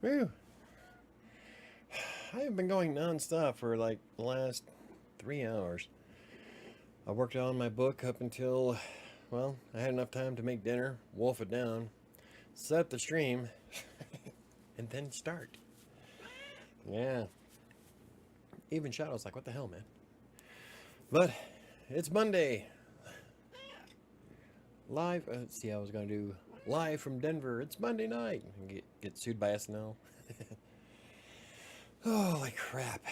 Whew. I have been going non-stop for like the last 3 hours. I worked on my book up until, well, I had enough time to make dinner, wolf it down, set up the stream, and then start. Yeah. Even Shadow's like, what the hell, man? But it's Monday. Live. Let's see, I was going to do live from Denver. It's Monday night. Get sued by SNL. Holy crap.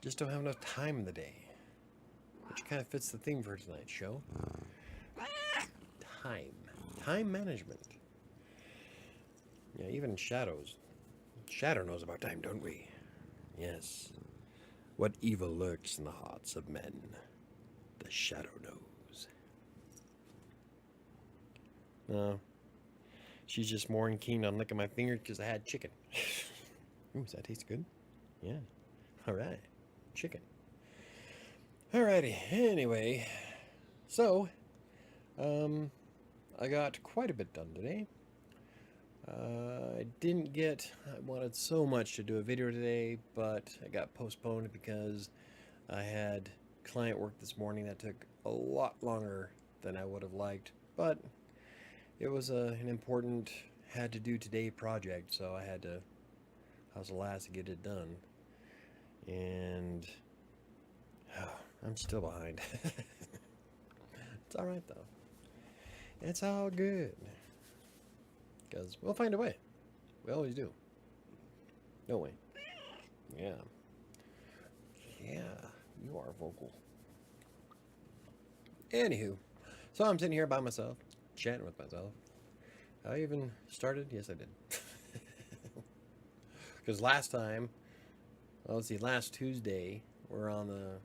Just don't have enough time in the day. Which kind of fits the theme for tonight's show. Time. Time management. Yeah, even Shadow knows about time, don't we? Yes. What evil lurks in the hearts of men, the Shadow knows. No. She's just more keen on licking my fingers because I had chicken. Ooh, does that taste good? Yeah. Alright. Chicken. Alrighty. Anyway. So, I got quite a bit done today. I wanted so much to do a video today, but I got postponed because I had client work this morning that took a lot longer than I would have liked, but it was an important, had to do today project, so I was the last to get it done, and I'm still behind. It's alright though. It's all good. Because we'll find a way. We always do. Don't we? Yeah. Yeah. You are vocal. Anywho. So I'm sitting here by myself, chatting with myself. I even started? Yes, I did. Because last time, let's see, last Tuesday, we're on the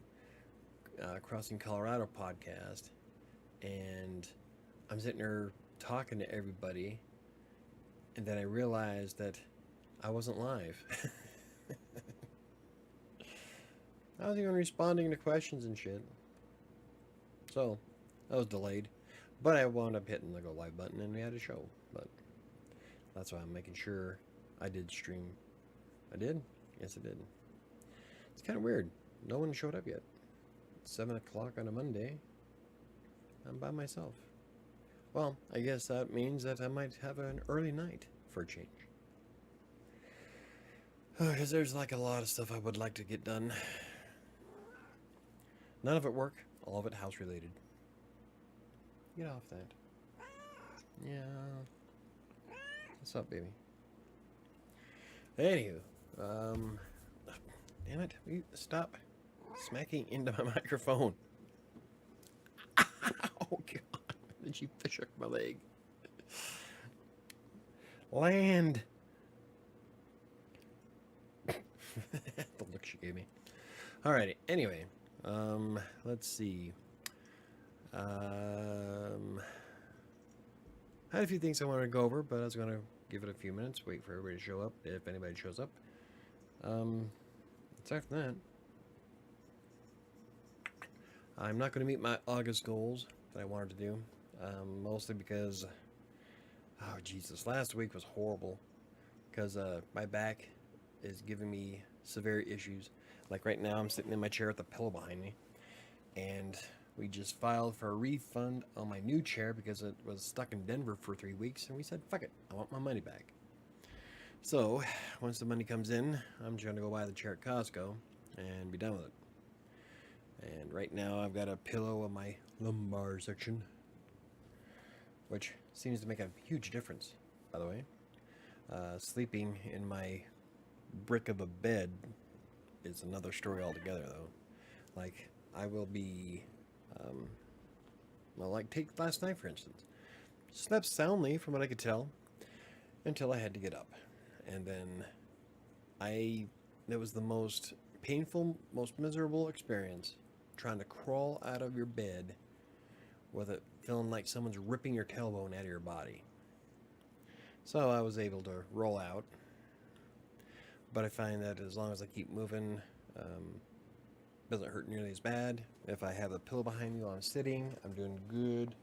Crossing Colorado podcast, and I'm sitting there talking to everybody, and then I realized that I wasn't live. I wasn't even responding to questions and shit. So, that was delayed. But I wound up hitting the go live button and we had a show. But that's why I'm making sure I did stream. I did? Yes, I did. It's kind of weird. No one showed up yet. It's 7 o'clock on a Monday. I'm by myself. Well, I guess that means that I might have an early night for a change. Because there's like a lot of stuff I would like to get done. None of it work, all of it house related. Get off that. Yeah. What's up, baby? Anywho, damn it, will you stop smacking into my microphone. Oh god, did you fish hook my leg? Land. The look she gave me. Alrighty, anyway, let's see. I had a few things I wanted to go over, but I was going to give it a few minutes, wait for everybody to show up, if anybody shows up. Aside from that, I'm not going to meet my August goals that I wanted to do, mostly because, oh Jesus, last week was horrible, because my back is giving me severe issues. Like right now, I'm sitting in my chair with the pillow behind me, and we just filed for a refund on my new chair because it was stuck in Denver for 3 weeks, and we said, fuck it, I want my money back. So, once the money comes in, I'm just going to go buy the chair at Costco and be done with it. And right now, I've got a pillow on my lumbar section, which seems to make a huge difference, by the way. Sleeping in my brick of a bed is another story altogether, though. Like, I will be... well, like take last night for instance. Slept soundly from what I could tell until I had to get up. And then it was the most painful, most miserable experience trying to crawl out of your bed with it feeling like someone's ripping your tailbone out of your body. So I was able to roll out. But I find that as long as I keep moving, doesn't hurt nearly as bad. If I have a pillow behind me while I'm sitting, I'm doing good.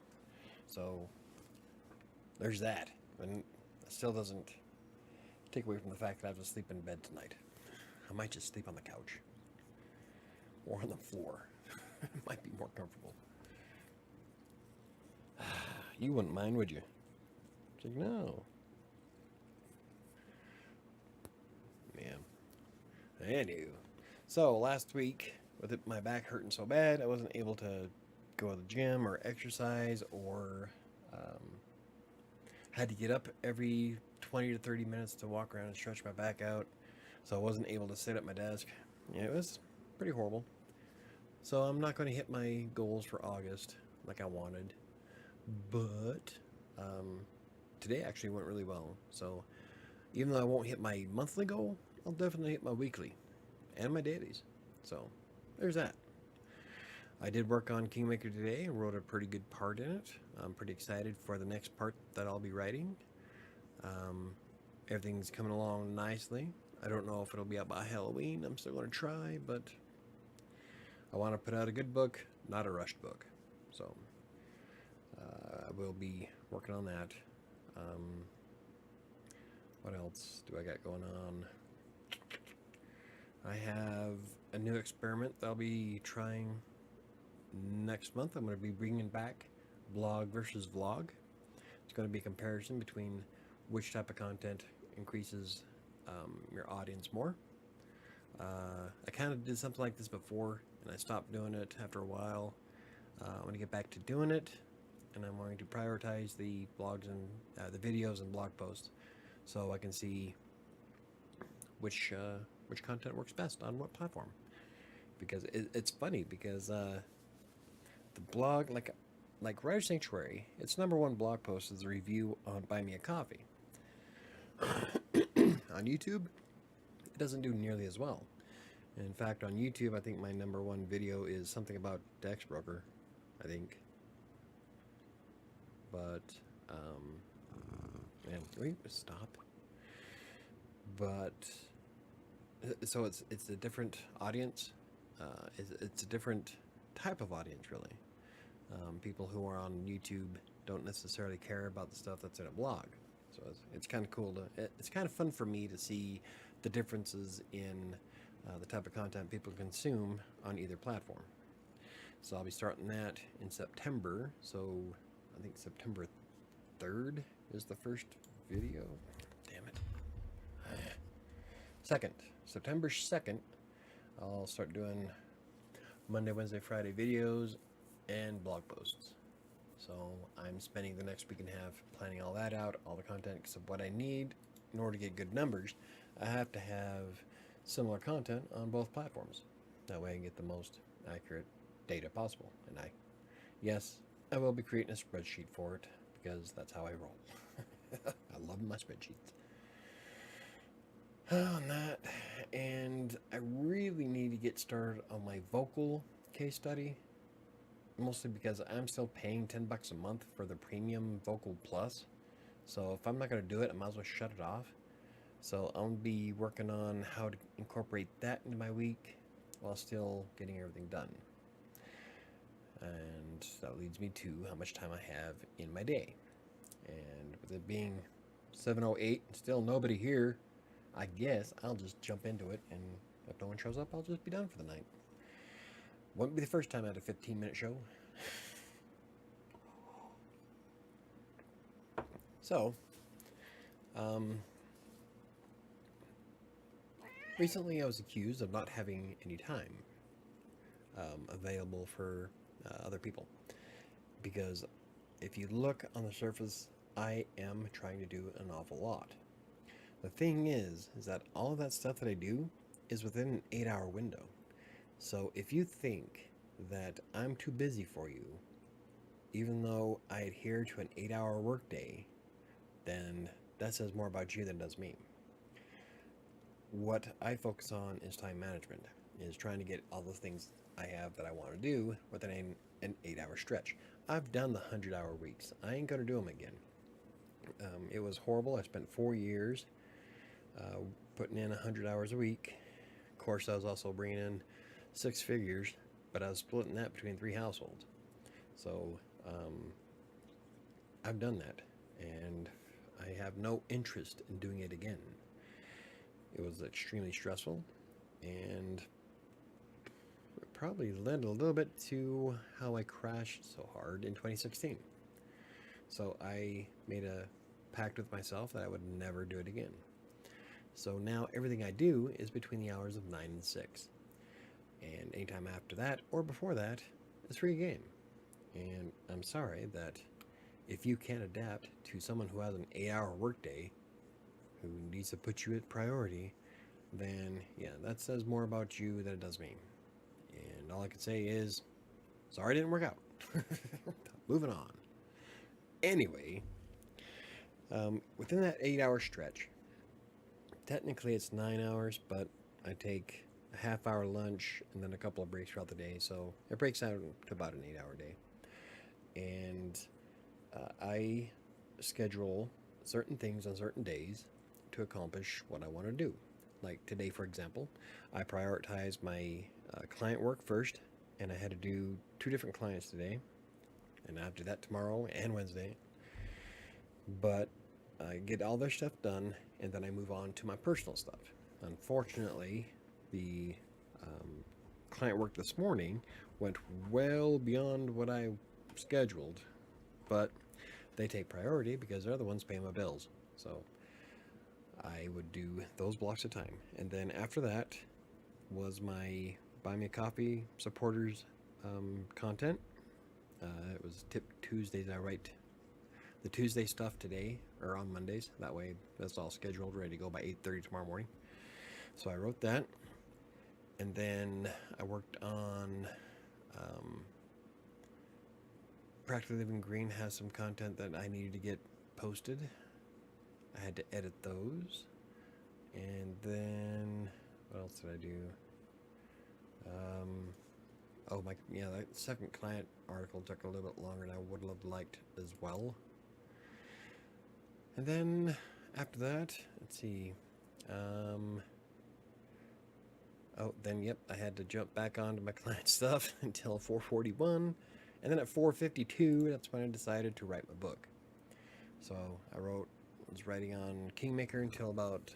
So there's that. And it still doesn't take away from the fact that I have to sleep in bed tonight. I might just sleep on the couch or on the floor. It might be more comfortable. You wouldn't mind, would you? It's like, no. Man. Anywho. So, last week, with my back hurting so bad, I wasn't able to go to the gym or exercise, or had to get up every 20 to 30 minutes to walk around and stretch my back out. So I wasn't able to sit at my desk. Yeah, it was pretty horrible. So I'm not going to hit my goals for August like I wanted. But today actually went really well. So even though I won't hit my monthly goal, I'll definitely hit my weekly and my dailies. So there's that. I did work on Kingmaker today and wrote a pretty good part in it. I'm pretty excited for the next part that I'll be writing. Everything's coming along nicely. I don't know if it'll be out by Halloween. I'm still going to try, but I want to put out a good book, not a rushed book. So I will be working on that. What else do I got going on? I have a new experiment that I'll be trying next month. I'm going to be bringing back blog versus vlog. It's going to be a comparison between which type of content increases your audience more. I kind of did something like this before, and I stopped doing it after a while. I'm going to get back to doing it, and I'm going to prioritize the blogs and the videos and blog posts, so I can see which content works best on what platform. Because it's funny because the blog, like WriterSanctuary, its #1 blog post is a review on Buy Me a Coffee. On YouTube, it doesn't do nearly as well. In fact, on YouTube, I think my #1 video is something about Dex Broker, I think. But, man, wait, stop. But, so it's a different audience. It's a different type of audience, really. People who are on YouTube don't necessarily care about the stuff that's in a blog. So it's kind of cool it's kind of fun for me to see the differences in the type of content people consume on either platform. So I'll be starting that in September. So I think September 3rd is the first video. Damn it. September 2nd, I'll start doing Monday, Wednesday, Friday videos and blog posts. So I'm spending the next week and a half planning all that out, all the content, because of what I need in order to get good numbers. I have to have similar content on both platforms. That way I can get the most accurate data possible. And I will be creating a spreadsheet for it, because that's how I roll. I love my spreadsheets. On that, and I really need to get started on my vocal case study. Mostly because I'm still paying $10 a month for the premium Vocal Plus. So if I'm not going to do it, I might as well shut it off. So I'll be working on how to incorporate that into my week while still getting everything done. And that leads me to how much time I have in my day. And with it being 7:08 and still nobody here, I guess I'll just jump into it, and if no one shows up, I'll just be done for the night. Won't be the first time I had a 15-minute show. So, recently I was accused of not having any time available for other people. Because if you look on the surface, I am trying to do an awful lot. The thing is that all of that stuff that I do is within an 8-hour window. So if you think that I'm too busy for you, even though I adhere to an 8-hour workday, then that says more about you than it does me. What I focus on is time management, is trying to get all the things I have that I want to do within an 8-hour stretch. I've done the 100-hour weeks. I ain't going to do them again. It was horrible. I spent 4 years putting in 100 hours a week. Of course, I was also bringing in 6 figures, but I was splitting that between 3 households. So I've done that, and I have no interest in doing it again. It was extremely stressful, and it probably led a little bit to how I crashed so hard in 2016. So I made a pact with myself that I would never do it again. So now everything I do is between the hours of 9 and 6. And anytime after that or before that is free game. And I'm sorry that if you can't adapt to someone who has an 8-hour workday, who needs to put you at priority, then yeah, that says more about you than it does me. And all I can say is, sorry it didn't work out. Moving on. Anyway, within that 8-hour stretch, technically it's 9 hours, but I take a half-hour lunch and then a couple of breaks throughout the day, so it breaks out to about an 8-hour day. And I schedule certain things on certain days to accomplish what I want to do. Like today, for example, I prioritized my client work first, and I had to do 2 different clients today, and I have to do that tomorrow and Wednesday. But I get all their stuff done, and then I move on to my personal stuff. Unfortunately, the client work this morning went well beyond what I scheduled, but they take priority because they're the ones paying my bills. So I would do those blocks of time. And then after that was my Buy Me a Coffee supporters content. It was Tip Tuesdays. I write the Tuesday stuff today or on Mondays. That way that's all scheduled, ready to go by 8:30 tomorrow morning. So I wrote that. And then I worked on Practically Living Green has some content that I needed to get posted. I had to edit those. And then what else did I do? That second client article took a little bit longer than I would have liked as well. And then after that, let's see. I had to jump back onto my client stuff until 4:41, and then at 4:52, that's when I decided to write my book. So I was writing on Kingmaker until about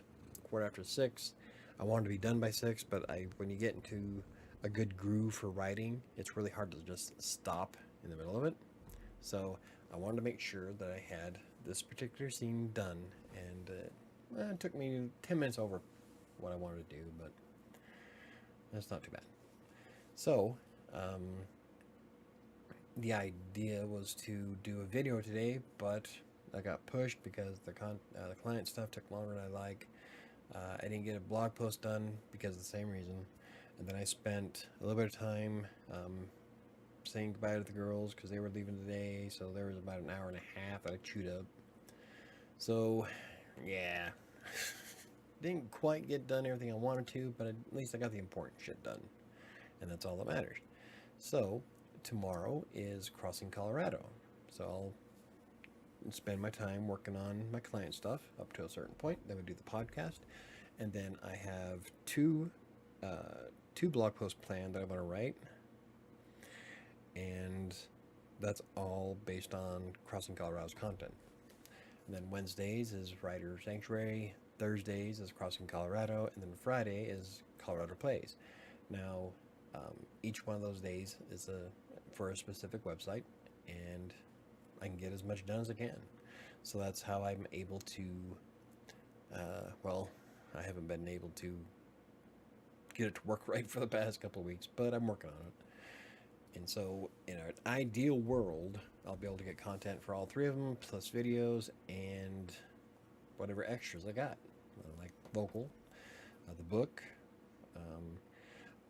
6:15. I wanted to be done by 6, but when you get into a good groove for writing, it's really hard to just stop in the middle of it. So I wanted to make sure that I had this particular scene done, and it took me 10 minutes over what I wanted to do, but that's not too bad. So the idea was to do a video today, but I got pushed because the client stuff took longer than I like. I didn't get a blog post done because of the same reason. And then I spent a little bit of time saying goodbye to the girls because they were leaving today. So there was about an hour and a half that I chewed up. So, yeah. Didn't quite get done everything I wanted to, but at least I got the important shit done. And that's all that matters. So, tomorrow is Crossing Colorado. So I'll spend my time working on my client stuff up to a certain point. Then we do the podcast. And then I have two blog posts planned that I'm going to write. And that's all based on Crossing Colorado's content. And then Wednesdays is WriterSanctuary. Thursdays is Crossing Colorado, and then Friday is Colorado Plays. Now, each one of those days is for a specific website, and I can get as much done as I can. So that's how I'm able to, I haven't been able to get it to work right for the past couple of weeks, but I'm working on it. And so in an ideal world, I'll be able to get content for all 3 of them, plus videos, and whatever extras I got, like vocal, the book.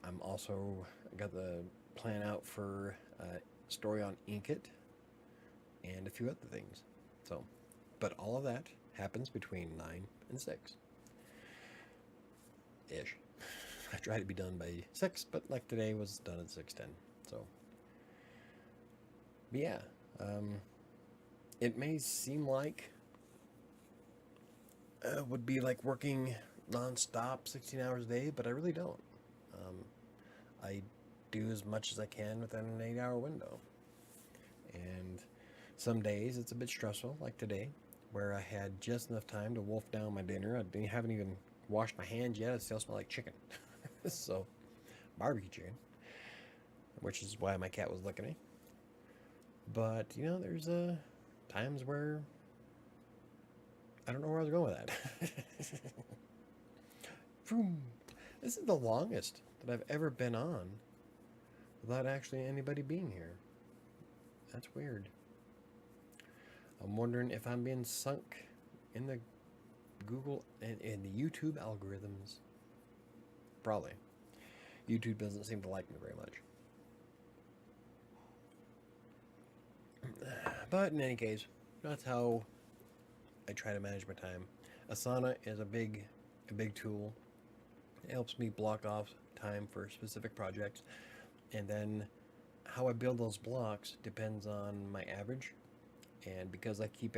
I'm also got the plan out for story on Inkit and a few other things. So, but all of that happens between 9 and 6 ish. I try to be done by 6, but like today was done at 6:10. So, but yeah, it may seem like would be like working non-stop 16 hours a day, but I really don't. I do as much as I can within an 8-hour window. And some days it's a bit stressful, like today, where I had just enough time to wolf down my dinner. I haven't even washed my hands yet. It still smells like chicken. So, barbecue chicken, which is why my cat was licking me. But, there's times where I don't know where I was going with that. Vroom. This is the longest that I've ever been on without actually anybody being here. That's weird. I'm wondering if I'm being sunk in the Google and in the YouTube algorithms. Probably. YouTube doesn't seem to like me very much. But in any case, that's how I try to manage my time. Asana is a big tool. It helps me block off time for specific projects, and then how I build those blocks depends on my average. And because I keep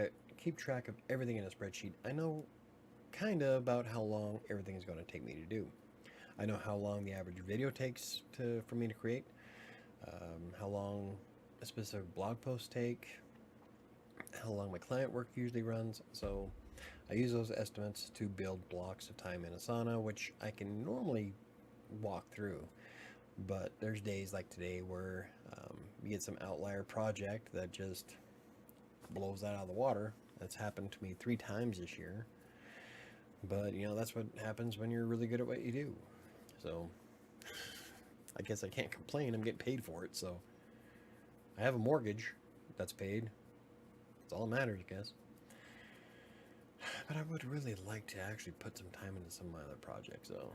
track of everything in a spreadsheet, I know kind of about how long everything is going to take me to do. I know how long the average video takes for me to create, how long a specific blog post take, how long my client work usually runs. So I use those estimates to build blocks of time in Asana, which I can normally walk through. But there's days like today where you get some outlier project that just blows that out of the water. That's happened to me 3 times this year. But, that's what happens when you're really good at what you do. So, I guess I can't complain. I'm getting paid for it, so. I have a mortgage that's paid. That's all that matters, I guess. But I would really like to actually put some time into some of my other projects, though.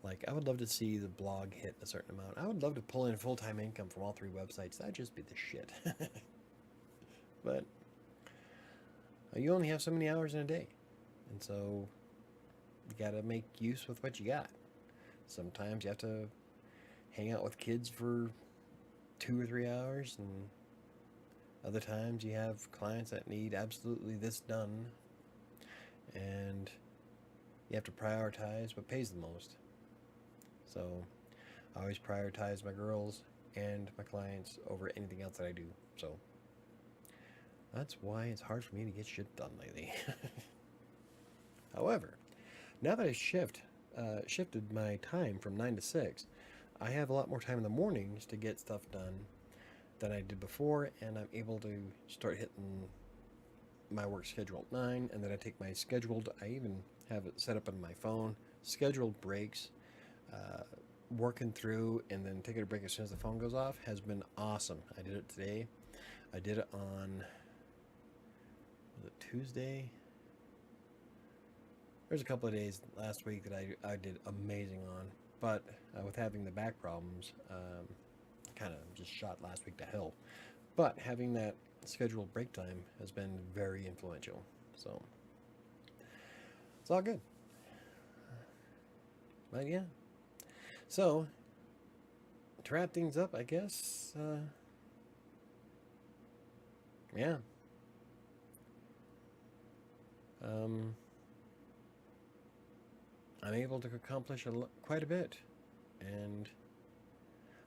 Like, I would love to see the blog hit a certain amount. I would love to pull in full-time income from all 3 websites. That'd just be the shit. But you only have so many hours in a day. And so you gotta make use with what you got. Sometimes you have to hang out with kids for 2 or 3 hours, and other times you have clients that need absolutely this done, and you have to prioritize what pays the most. So I always prioritize my girls and my clients over anything else that I do. So that's why it's hard for me to get shit done lately. However, now that I shifted my time from 9 to 6, I have a lot more time in the mornings to get stuff done than I did before, and I'm able to start hitting my work schedule at 9, and then I take my I even have it set up on my phone, scheduled breaks, working through, and then taking a break as soon as the phone goes off has been awesome. I did it today. I did it on, was it Tuesday? There's a couple of days last week that I did amazing on, but with having the back problems, kind of just shot last week to hell. But having that scheduled break time has been very influential, so it's all good. But yeah, so to wrap things up, I guess, yeah. I'm able to accomplish quite a bit, and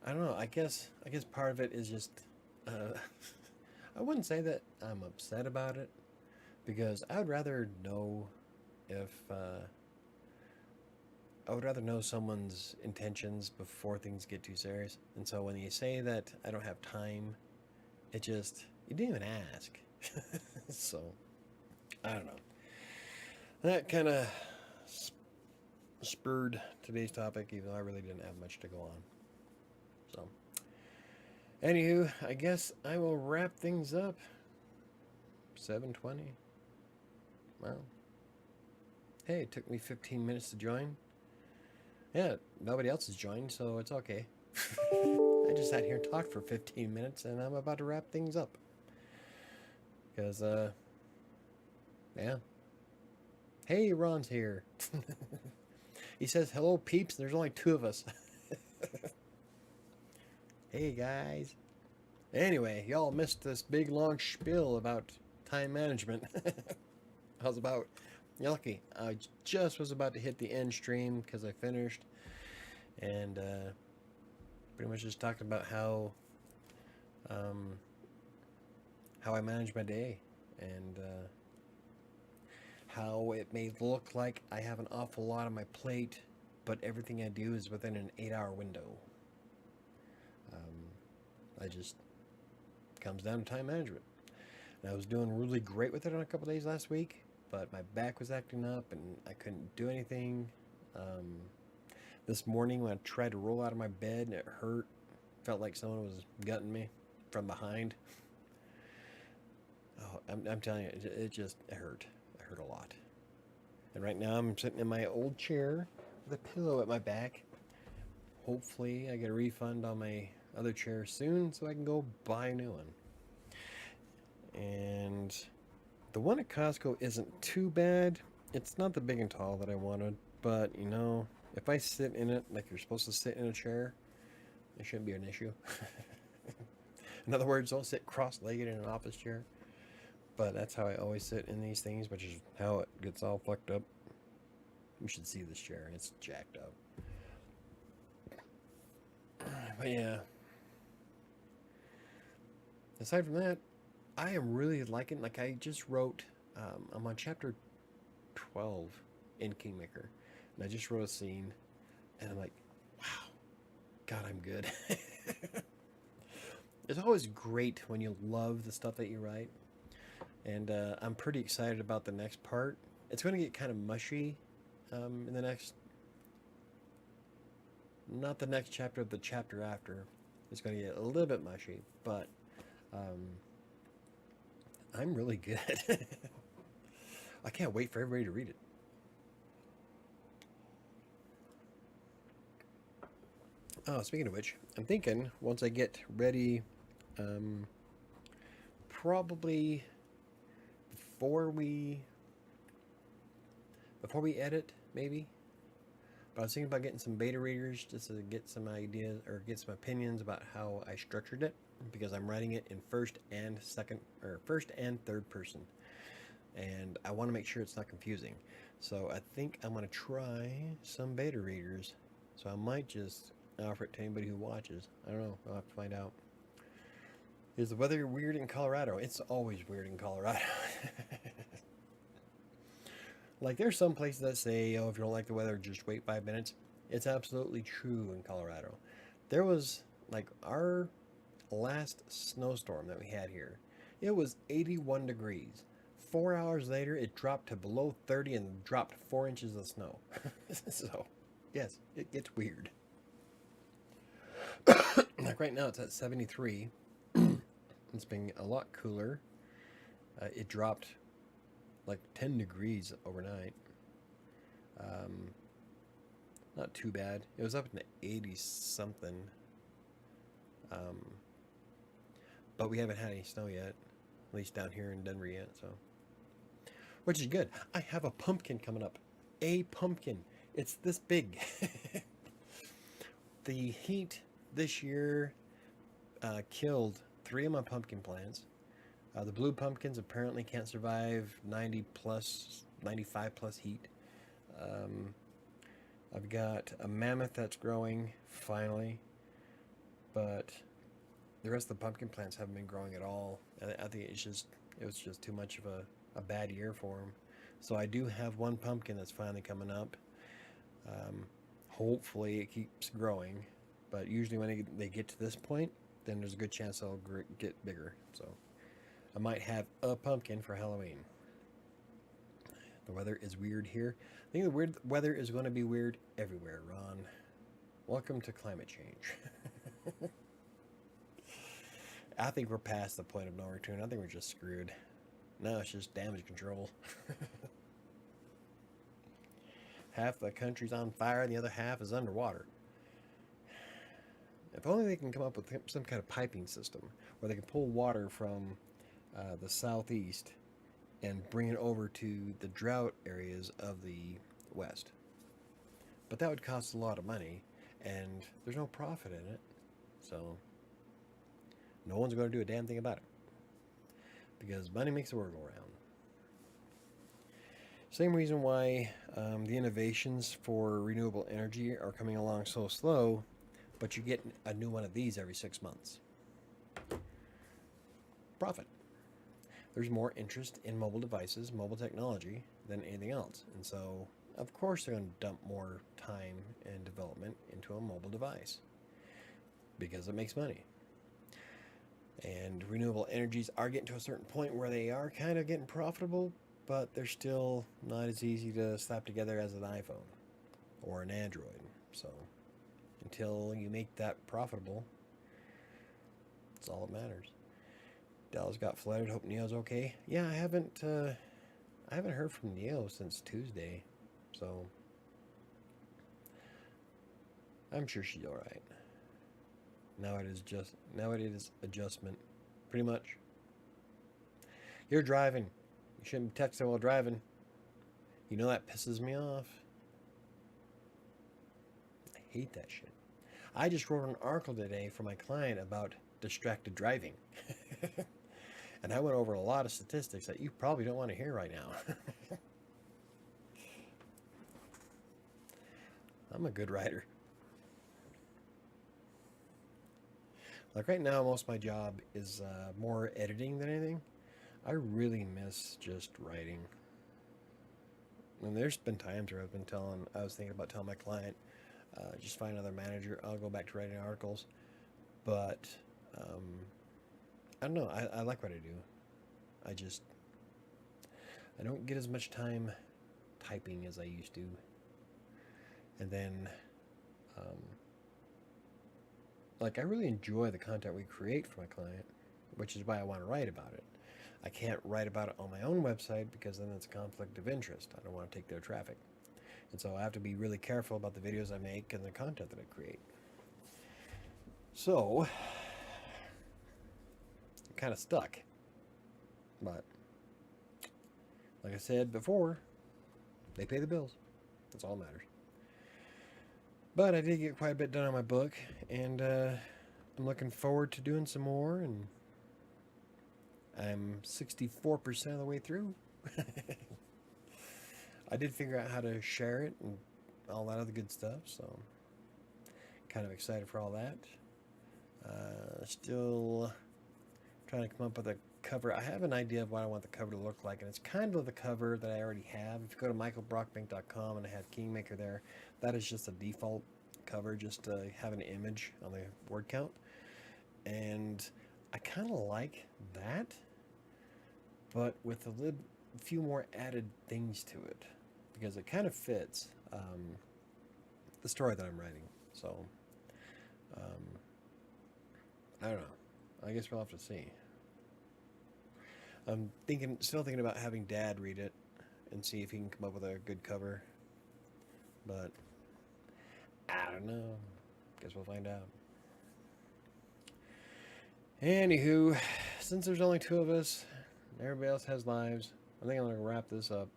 I don't know. I guess part of it is just I wouldn't say that I'm upset about it, because I would rather know if I would rather know someone's intentions before things get too serious. And so when you say that I don't have time, you didn't even ask. So I don't know. That kind of spurred today's topic, even though I really didn't have much to go on. So, anywho, I guess I will wrap things up. 7:20. Wow. Hey, it took me 15 minutes to join. Yeah, nobody else has joined, so it's okay. I just sat here and talked for 15 minutes, and I'm about to wrap things up. Because, yeah. Hey, Ron's here. He says, hello, peeps. There's only 2 of us. Hey, guys. Anyway, y'all missed this big, long spiel about time management. You're lucky. I just was about to hit the end stream because I finished. And pretty much just talked about how I manage my day. And it may look like I have an awful lot on my plate, but everything I do is within an 8-hour window. I just comes down to time management. And I was doing really great with it on a couple days last week, but my back was acting up and I couldn't do anything. This morning when I tried to roll out of my bed and it hurt, felt like someone was gutting me from behind. Oh, I'm telling you, it hurt. It hurt a lot. And right now I'm sitting in my old chair with a pillow at my back. Hopefully I get a refund on my other chair soon so I can go buy a new one. And the one at Costco isn't too bad. It's not the big and tall that I wanted, but you know, if I sit in it like you're supposed to sit in a chair, it shouldn't be an issue. In other words, don't sit cross-legged in an office chair. But that's how I always sit in these things, which is how it gets all fucked up. You should see this chair. It's jacked up. But yeah. Aside from that, I am really liking, like I just wrote, I'm on chapter 12 in Kingmaker. And I just wrote a scene. And I'm like, wow. God, I'm good. It's always great when you love the stuff that you write. And I'm pretty excited about the next part. It's going to get kind of mushy in the next... Not the next chapter, the chapter after. It's going to get a little bit mushy, but I'm really good. I can't wait for everybody to read it. Oh, speaking of which, I'm thinking once I get ready, probably before we edit, maybe. But I was thinking about getting some beta readers just to get some ideas or get some opinions about how I structured it, because I'm writing it in first and third person, and I want to make sure it's not confusing. So I think I'm going to try some beta readers. So I might just offer it to anybody who watches. I don't know. I'll have to find out. Is the weather weird in Colorado? It's always weird in Colorado. Like, there's some places that say, oh, if you don't like the weather, just wait 5 minutes. It's absolutely true in Colorado. There was, like, our last snowstorm that we had here. It was 81 degrees. 4 hours later, it dropped to below 30 and dropped 4 inches of snow. So, yes, it gets weird. Like right now, it's at 73. It's been a lot cooler. It dropped like 10 degrees overnight. Not too bad. It was up in the 80s something. But we haven't had any snow yet, at least down here in Denver yet, so. Which is good. I have a pumpkin coming up. A pumpkin. It's this big. The heat this year killed 3 of my pumpkin plants. The blue pumpkins apparently can't survive 95 plus heat. I've got a mammoth that's growing, finally. But the rest of the pumpkin plants haven't been growing at all. I think it was just too much of a bad year for them. So I do have one pumpkin that's finally coming up. Hopefully it keeps growing. But usually when they get to this point, then there's a good chance they'll get bigger. So I might have a pumpkin for Halloween. The weather is weird here. I think the weather is going to be weird everywhere, Ron. Welcome to climate change. I think we're past the point of no return. I think we're just screwed. Now it's just damage control. Half the country's on fire and the other half is underwater. If only they can come up with some kind of piping system where they can pull water from the southeast and bring it over to the drought areas of the west. But that would cost a lot of money, and there's no profit in it, so no one's going to do a damn thing about it, because money makes the world go round. Same reason why the innovations for renewable energy are coming along so slow, but you get a new one of these every 6 months. Profit. there's more interest in mobile devices, mobile technology, than anything else. And so, of course, they're going to dump more time and development into a mobile device because it makes money. And renewable energies are getting to a certain point where they are kind of getting profitable, but they're still not as easy to slap together as an iPhone or an Android. So until you make that profitable, that's all that matters. Dallas got flooded. Hope Neo's okay. Yeah, I haven't heard from Neo since Tuesday, so I'm sure she's all right. Now it is adjustment, pretty much. You're driving. You shouldn't be texting while driving. You know that pisses me off. I hate that shit. I just wrote an article today for my client about distracted driving. And I went over a lot of statistics that you probably don't want to hear right now. I'm a good writer. Like right now, most of my job is more editing than anything. I really miss just writing. And there's been times where I was thinking about telling my client, just find another manager. I'll go back to writing articles. But I don't know. I like what I do. I don't get as much time typing as I used to. And then, like, I really enjoy the content we create for my client, which is why I want to write about it. I can't write about it on my own website because then it's a conflict of interest. I don't want to take their traffic. And so I have to be really careful about the videos I make and the content that I create. So, I'm kind of stuck. But, like I said before, they pay the bills. That's all that matters. But I did get quite a bit done on my book, and I'm looking forward to doing some more, and I'm 64% of the way through. I did figure out how to share it and all that other good stuff, so kind of excited for all that. Still trying to come up with a cover. I have an idea of what I want the cover to look like, and it's kind of the cover that I already have. If you go to michaelbrockbank.com and I have Kingmaker there, that is just a default cover, just to have an image on the word count. And I kind of like that, but with a few more added things to it, because it kind of fits the story that I'm writing. So I don't know. I guess we'll have to see. I'm still thinking about having Dad read it and see if he can come up with a good cover. But I don't know. Guess we'll find out. Anywho, since there's only two of us, everybody else has lives, I think I'm going to wrap this up.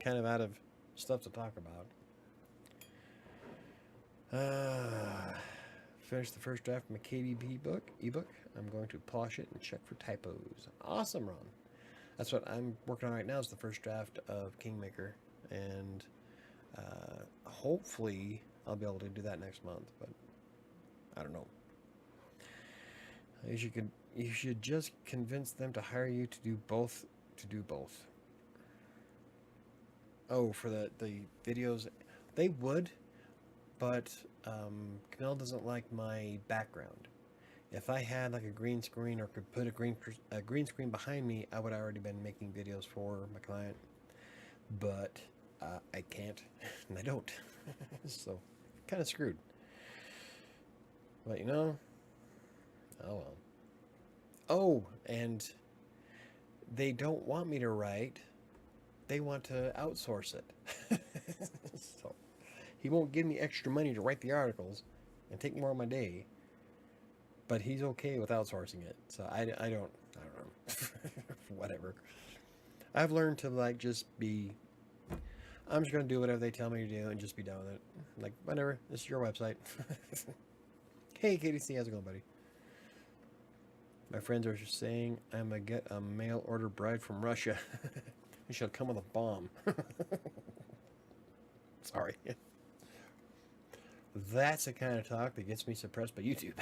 Kind of out of stuff to talk about. Finished the first draft of my KDP ebook. I'm going to polish it and check for typos. Awesome, Ron. That's what I'm working on right now, is the first draft of Kingmaker. And hopefully I'll be able to do that next month, but I don't know. You should just convince them to hire you to do both. Oh, for the videos, they would, but Camille doesn't like my background. If I had like a green screen or could put a green screen behind me, I would have already been making videos for my client. But I can't, and I don't. So, kind of screwed. But you know, oh well. Oh, and they don't want me to write. They want to outsource it. So, he won't give me extra money to write the articles and take more of my day. But he's okay with outsourcing it. So I don't know. Whatever. I've learned to I'm just going to do whatever they tell me to do and just be done with it. Like, whatever. This is your website. Hey, KDC, how's it going, buddy? My friends are just saying I'm going to get a mail order bride from Russia. She'll come with a bomb. Sorry. That's the kind of talk that gets me suppressed by YouTube.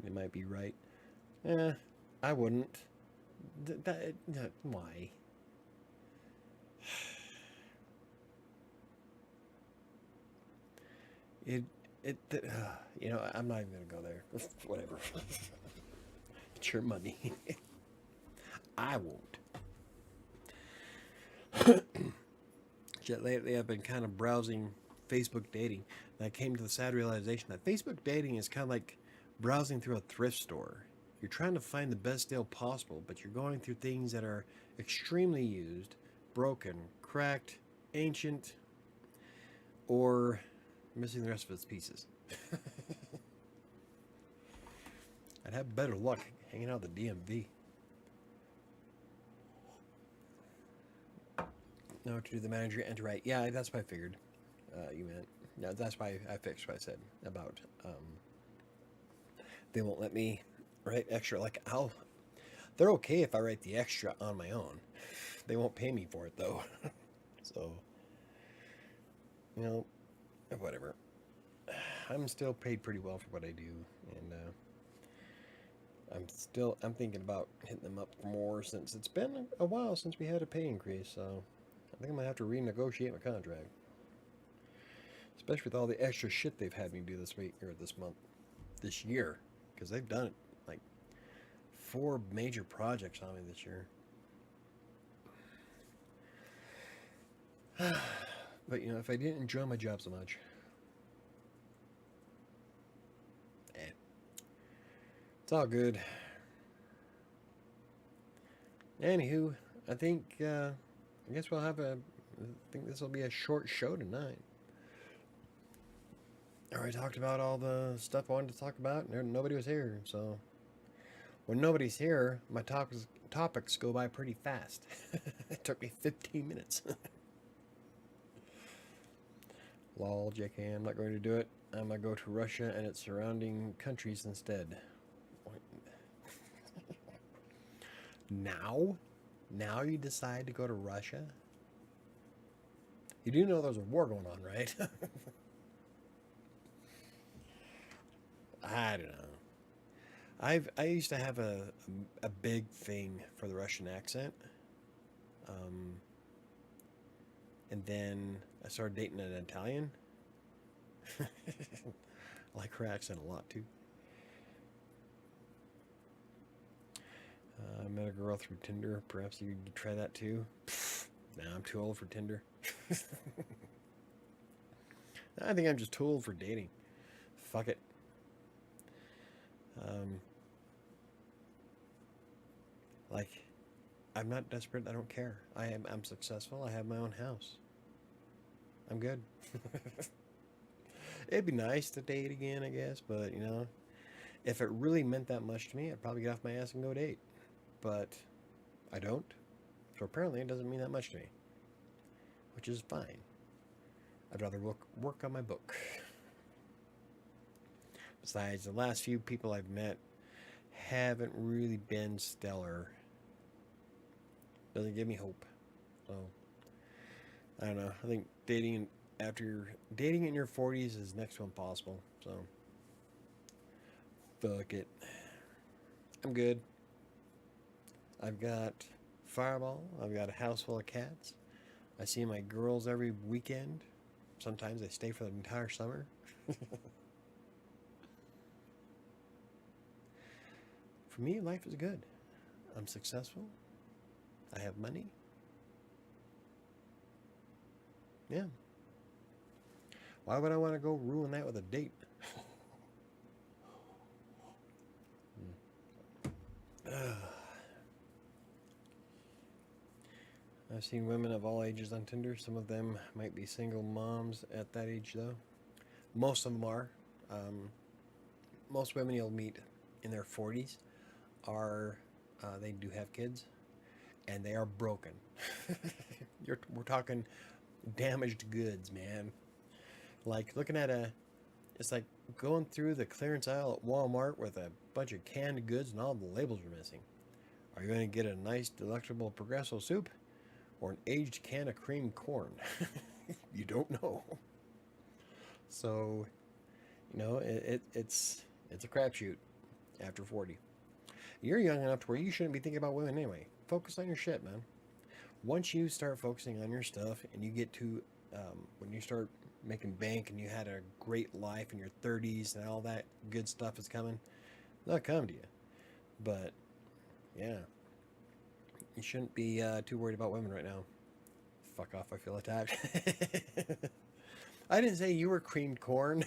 They might be right. I wouldn't. Why? It, I'm not even gonna go there. Whatever. It's your money. I won't. Lately, I've been kind of browsing Facebook dating, and I came to the sad realization that Facebook dating is kind of like browsing through a thrift store. You're trying to find the best deal possible, but you're going through things that are extremely used, broken, cracked, ancient, or missing the rest of its pieces. I'd have better luck hanging out at the DMV. No, to do the manager enter right. Yeah, that's what I figured. You meant. Yeah, that's why I fixed what I said about they won't let me write extra. Like they're okay if I write the extra on my own. They won't pay me for it though. So, whatever. I'm still paid pretty well for what I do, and I'm thinking about hitting them up for more since it's been a while since we had a pay increase. So I think I'm gonna have to renegotiate my contract, especially with all the extra shit they've had me do this week or this month, this year, because they've done it like 4 major projects on me this year. But if I didn't enjoy my job so much, it's all good. Anywho, I guess we'll have I think this will be a short show tonight. I already talked about all the stuff I wanted to talk about, and nobody was here, so when nobody's here, my topics go by pretty fast. It took me 15 minutes. Lol, JK, I'm not going to do it. I'm going to go to Russia and its surrounding countries instead. Now you decide to go to Russia? You do know there's a war going on, right? I don't know. I used to have a big thing for the Russian accent. And then I started dating an Italian. I like her accent a lot too. I met a girl through Tinder. Perhaps you could try that too. Nah, I'm too old for Tinder. I think I'm just too old for dating. Fuck it. I'm not desperate. I don't care. I'm successful. I have my own house. I'm good. It'd be nice to date again, I guess, but if it really meant that much to me, I'd probably get off my ass and go date. But I don't. So apparently it doesn't mean that much to me, which is fine. I'd rather work on my book. Besides, the last few people I've met haven't really been stellar. Doesn't give me hope. So I don't know. I think dating in your 40s is next to impossible. So fuck it. I'm good. I've got Fireball. I've got a house full of cats. I see my girls every weekend. Sometimes they stay for the entire summer. For me, life is good. I'm successful. I have money. Yeah. Why would I want to go ruin that with a date? I've seen women of all ages on Tinder. Some of them might be single moms at that age, though. Most of them are. Most women you'll meet in their 40s they do have kids, and they are broken. We're talking damaged goods, man. Like it's like going through the clearance aisle at Walmart with a bunch of canned goods and all the labels are missing. Are you going to get a nice, delectable Progresso soup or an aged can of cream corn? You don't know. So, it's a crapshoot. after 40. You're young enough to where you shouldn't be thinking about women anyway. Focus on your shit, man. Once you start focusing on your stuff and you get to when you start making bank and you had a great life in your 30s and all that good stuff is coming, they'll come to you. But yeah, you shouldn't be too worried about women right now. Fuck off, I feel attacked. I didn't say you were creamed corn.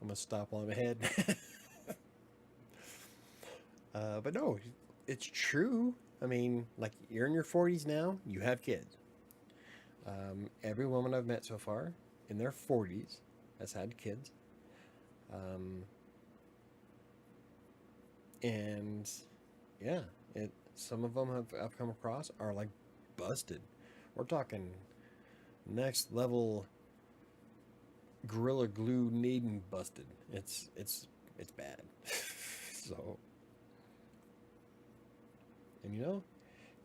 I'm gonna stop while I'm ahead. But no, it's true. I mean, like, you're in your 40s now, you have kids. Every woman I've met so far in their 40s has had kids. Um, and yeah, some of them I've come across are like busted. We're talking next level gorilla glue needing busted. It's bad. So, and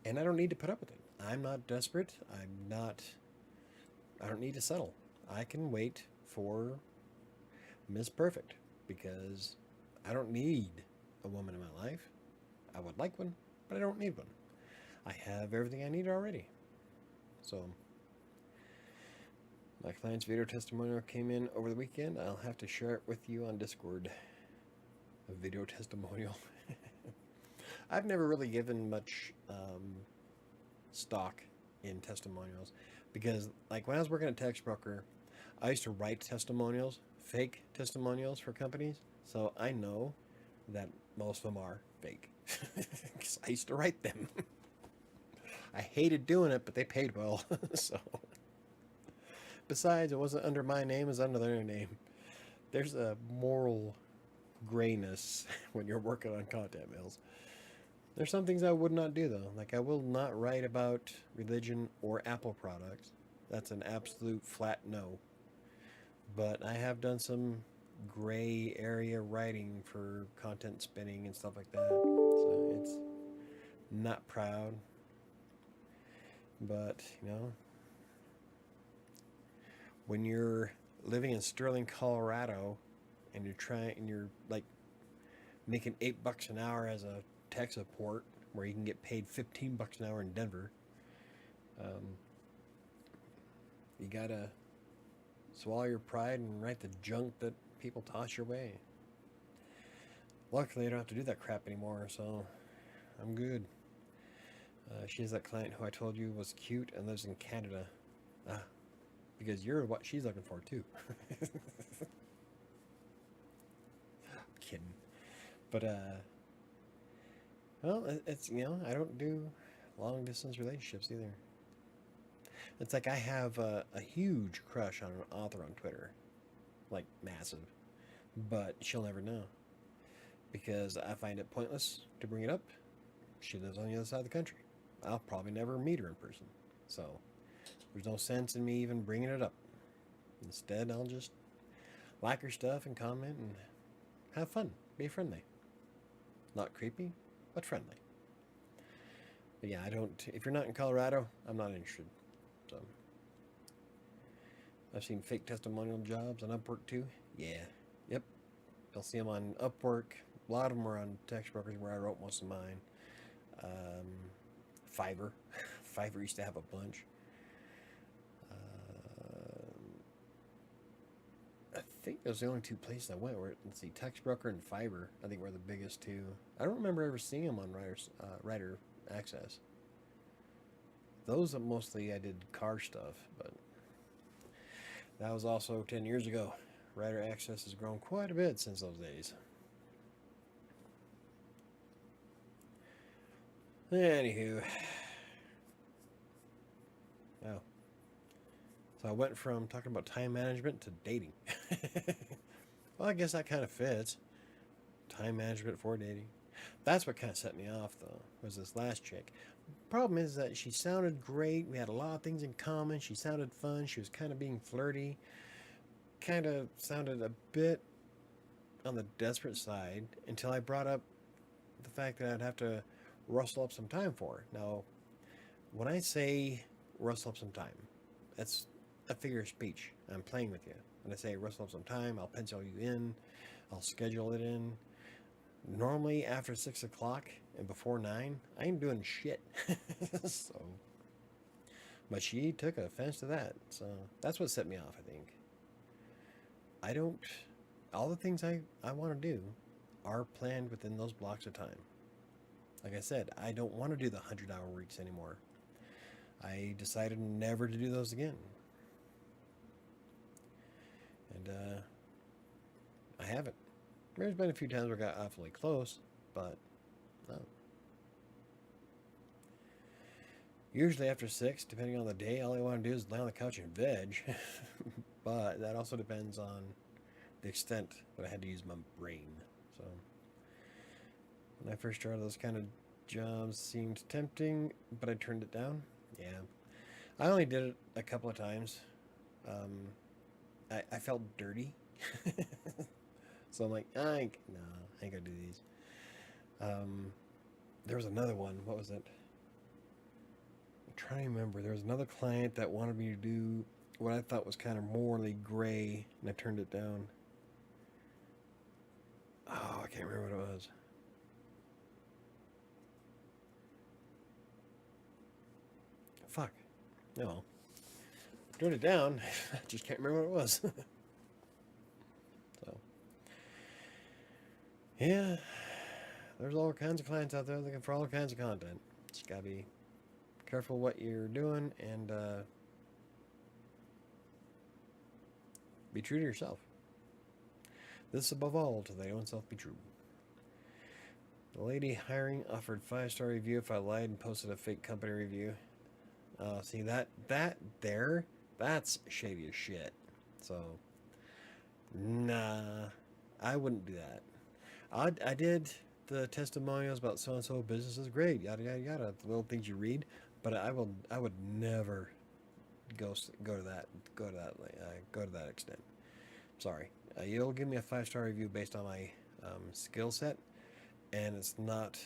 and I don't need to put up with it. I'm not desperate. I don't need to settle. I can wait for Miss Perfect because I don't need a woman in my life. I would like one, but I don't need one. I have everything I need already. So, my client's video testimonial came in over the weekend. I'll have to share it with you on Discord. A video testimonial. I've never really given much stock in testimonials because, like, when I was working at Text Broker, I used to write testimonials, fake testimonials for companies. So I know that most of them are fake because I used to write them. I hated doing it, but they paid well. So, besides, it wasn't under my name; it was under their name. There's a moral grayness when you're working on content mills. There's some things I would not do though. Like, I will not write about religion or Apple products. That's an absolute flat no. But I have done some gray area writing for content spinning and stuff like that. So it's not proud. But, when you're living in Sterling, Colorado, and you're like making $8 an hour as a tech support, where you can get paid $15 an hour in Denver, you gotta swallow your pride and write the junk that people toss your way. Luckily, I don't have to do that crap anymore, so I'm good. She has that client who I told you was cute and lives in Canada. Because you're what she's looking for, too. Kidding. But, well, it's, I don't do long-distance relationships either. It's like I have a huge crush on an author on Twitter. Like, massive. But she'll never know. Because I find it pointless to bring it up. She lives on the other side of the country. I'll probably never meet her in person. So, there's no sense in me even bringing it up. Instead, I'll just like her stuff and comment and have fun. Be friendly. Not creepy, but friendly. But yeah, if you're not in Colorado, I'm not interested. So, I've seen fake testimonial jobs on Upwork too. Yeah. Yep. You'll see them on Upwork. A lot of them are on Text Brokers where I wrote most of mine. Fiverr. Fiverr used to have a bunch. I think those are the only two places I went. Let's see, Text Broker and Fiverr, I think, were the biggest two. I don't remember ever seeing them on Writer Access. Those are mostly I did car stuff, but that was also 10 years ago. Writer Access has grown quite a bit since those days. Anywho. Oh. So I went from talking about time management to dating. Well, I guess that kind of fits. Time management for dating. That's what kind of set me off, though, was this last chick. Problem is that she sounded great. We had a lot of things in common. She sounded fun. She was kind of being flirty. Kind of sounded a bit on the desperate side until I brought up the fact that I'd have to rustle up some time for her. Now, when I say rustle up some time, that's a figure of speech. I'm playing with you. When I say rustle up some time, I'll pencil you in. I'll schedule it in. Normally after 6 o'clock and before 9, I ain't doing shit. So, but she took offense to that. So that's what set me off, I think. I don't, all the things I want to do are planned within those blocks of time. Like I said, I don't want to do the 100-hour weeks anymore. I decided never to do those again. And I haven't. There's been a few times where I got awfully close, but no. Usually after 6, depending on the day, all I want to do is lay on the couch and veg. But that also depends on the extent that I had to use my brain. So when I first started, those kind of jobs seemed tempting, but I turned it down. Yeah. I only did it a couple of times. I felt dirty. So I'm like, I ain't gonna do these. There was another one. What was it? I'm trying to remember. There was another client that wanted me to do what I thought was kind of morally gray, and I turned it down. Oh, I can't remember what it was. Fuck. No. Turned it down. I just can't remember what it was. So, yeah. There's all kinds of clients out there looking for all kinds of content. Just gotta be careful what you're doing and be true to yourself. This above all, to thy own self be true. The lady hiring offered 5-star review if I lied and posted a fake company review. See that's shady as shit. So, nah, I wouldn't do that. I did the testimonials about so and so business is great, yada yada yada. The little things you read, but I would never go to that extent. Sorry, you'll give me a 5-star review based on my skill set, and it's not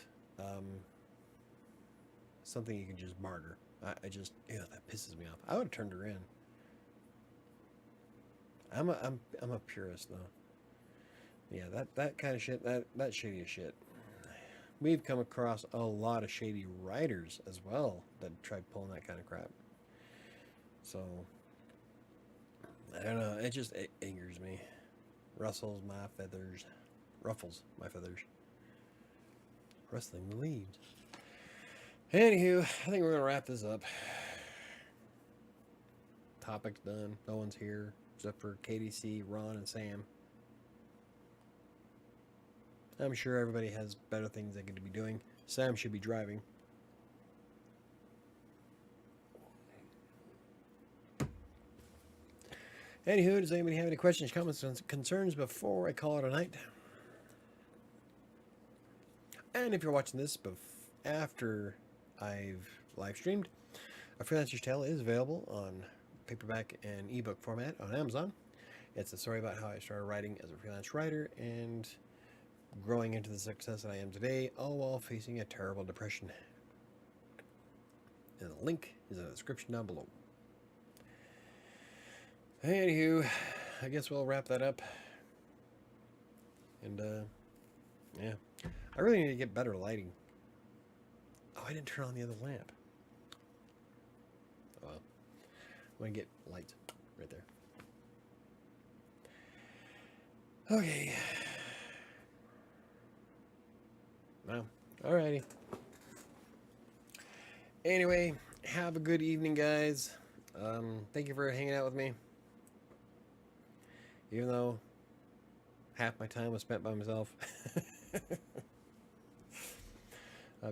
something you can just barter. I just, that pisses me off. I would have turned her in. I'm a purist though. Yeah, that kind of shit, that's shady as shit. We've come across a lot of shady writers as well that tried pulling that kind of crap. So I don't know. It angers me. Ruffles my feathers. Rustling the leaves. Anywho, I think we're gonna wrap this up. Topic's done. No one's here except for KDC, Ron, and Sam. I'm sure everybody has better things they could be doing. Sam should be driving. Anywho, does anybody have any questions, comments, and concerns before I call it a night? And if you're watching this after I've live streamed, A Freelancer's Tale is available on paperback and ebook format on Amazon. It's a story about how I started writing as a freelance writer and growing into the success that I am today, all while facing a terrible depression. And the link is in the description down below. Anywho, I guess we'll wrap that up. And, yeah. I really need to get better lighting. Oh, I didn't turn on the other lamp. Oh, well. I'm going to get lights right there. Okay. Well, alrighty. Anyway, have a good evening, guys. Thank you for hanging out with me. Even though half my time was spent by myself.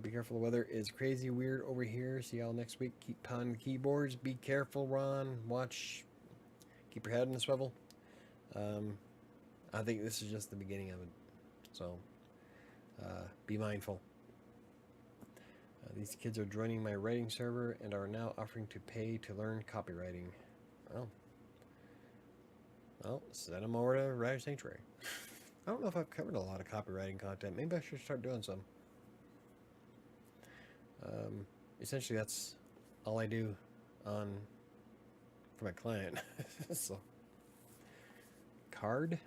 Be careful, the weather is crazy weird over here. See y'all next week. Keep pounding the keyboards. Be careful, Ron. Watch. Keep your head in the swivel. I think this is just the beginning of it. So, be mindful. These kids are joining my writing server and are now offering to pay to learn copywriting. Well, send them over to WriterSanctuary. I don't know if I've covered a lot of copywriting content. Maybe I should start doing some. Essentially, that's all I do for my client. So, card?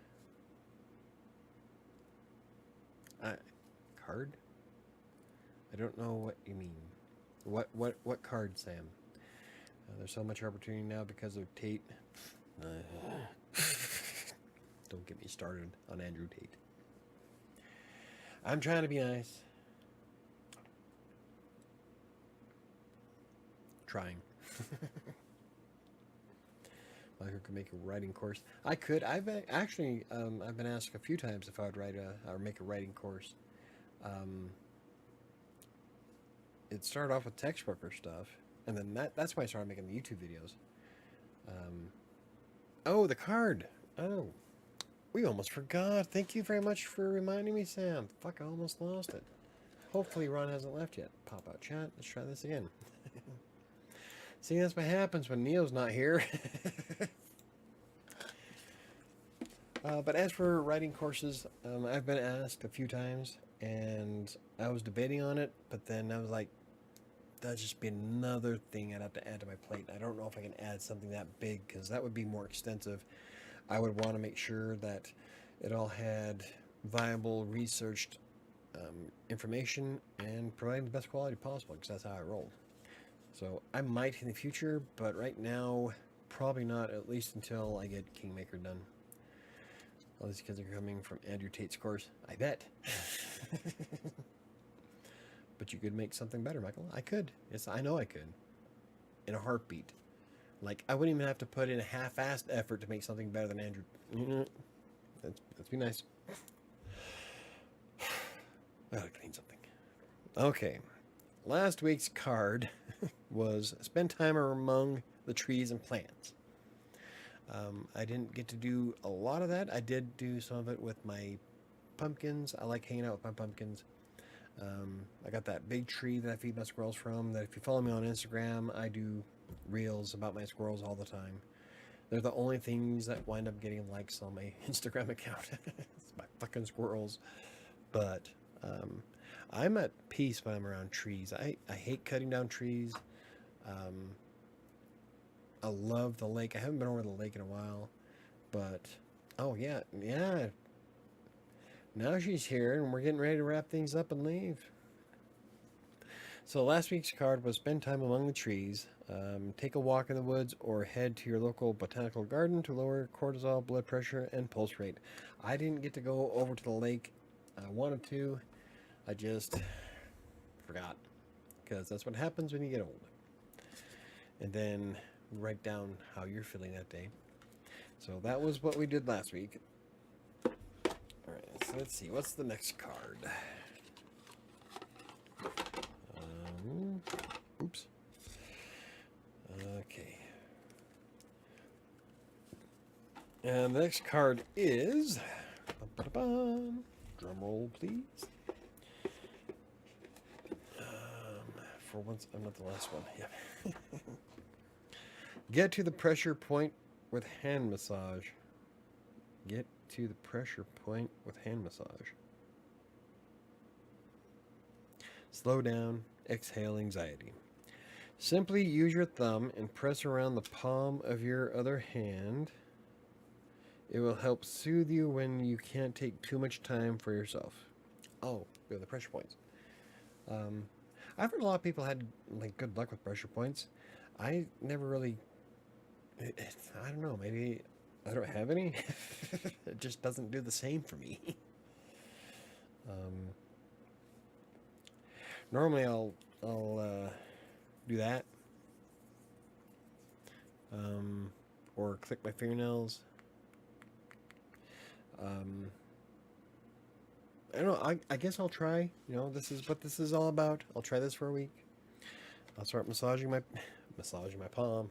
Card? I don't know what you mean. What card, Sam? There's so much opportunity now because of Tate. Don't get me started on Andrew Tate. I'm trying to be nice. Trying. Michael could make a writing course. I could. I've actually I've been asked a few times if I would write or make a writing course. It started off with textbook or stuff, and then that's why I started making the YouTube videos. Oh, the card. Oh, we almost forgot. Thank you very much for reminding me, Sam. Fuck, I almost lost it. Hopefully Ron hasn't left yet. Pop out chat. Let's try this again. See, that's what happens when Neo's not here. But as for writing courses, I've been asked a few times, and I was debating on it, but then I was like, that'd just be another thing I'd have to add to my plate. I don't know if I can add something that big, because that would be more extensive. I would want to make sure that it all had viable, researched information and providing the best quality possible, because that's how I roll. So I might in the future, but right now, probably not, at least until I get Kingmaker done. All these kids are coming from Andrew Tate's course. I bet. But you could make something better, Michael. I could. Yes, I know I could. In a heartbeat. Like, I wouldn't even have to put in a half-assed effort to make something better than Andrew. Let's be nice. I gotta clean something. Okay. Last week's card was spend time among the trees and plants. I didn't get to do a lot of that. I did do some of it with my pumpkins. I like hanging out with my pumpkins. I got that big tree that I feed my squirrels from, that if you follow me on Instagram, I do reels about my squirrels all the time. They're the only things that wind up getting likes on my Instagram account. It's my fucking squirrels. But I'm at peace when I'm around trees. I hate cutting down trees. I love the lake. I haven't been over the lake in a while. But, oh yeah. Now she's here, and we're getting ready to wrap things up and leave. So last week's card was spend time among the trees, take a walk in the woods, or head to your local botanical garden to lower cortisol, blood pressure, and pulse rate. I didn't get to go over to the lake. I wanted to. I just forgot, because that's what happens when you get old. And then write down how you're feeling that day. So that was what we did last week. Alright, so let's see. What's the next card? Oops. Okay. And the next card is... Drum roll, please. For once, I'm not the last one. Yeah. Get to the pressure point with hand massage. Get to the pressure point with hand massage. Slow down, exhale anxiety. Simply use your thumb and press around the palm of your other hand. It will help soothe you when you can't take too much time for yourself. Oh, they're the pressure points. I've heard a lot of people had like good luck with pressure points. I never really. I don't know. Maybe I don't have any. It just doesn't do the same for me. Normally, I'll do that, or click my fingernails. I don't know. I guess I'll try. You know, this is what this is all about. I'll try this for a week. I'll start massaging my palm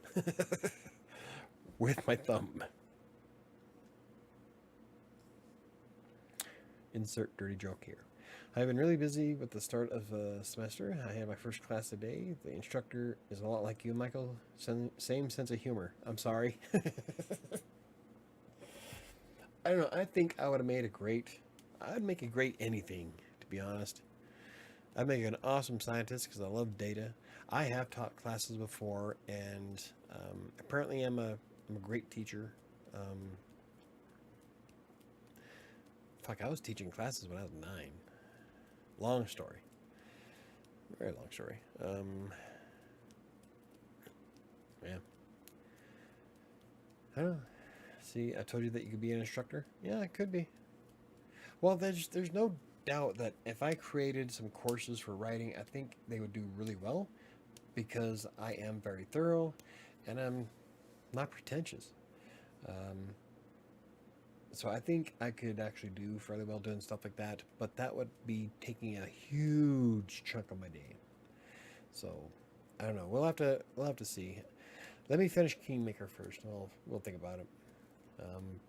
with my thumb. Insert dirty joke here. I've been really busy with the start of the semester. I had my first class today. The instructor is a lot like you, Michael. Same sense of humor. I'm sorry. I don't know. I think I would have made I'd make a great anything, to be honest. I'd make an awesome scientist because I love data. I have taught classes before, and Apparently, I'm a great teacher. Um, Fuck, I was teaching classes when I was 9. Long story. Very long story. Yeah. I don't know. See, I told you that you could be an instructor. Yeah, I could be. Well, there's no doubt that if I created some courses for writing, I think they would do really well because I am very thorough and I'm not pretentious. Um, so I think I could actually do fairly well doing stuff like that, but that would be taking a huge chunk of my day. So I don't know. We'll have to see. Let me finish Kingmaker first. We'll think about it.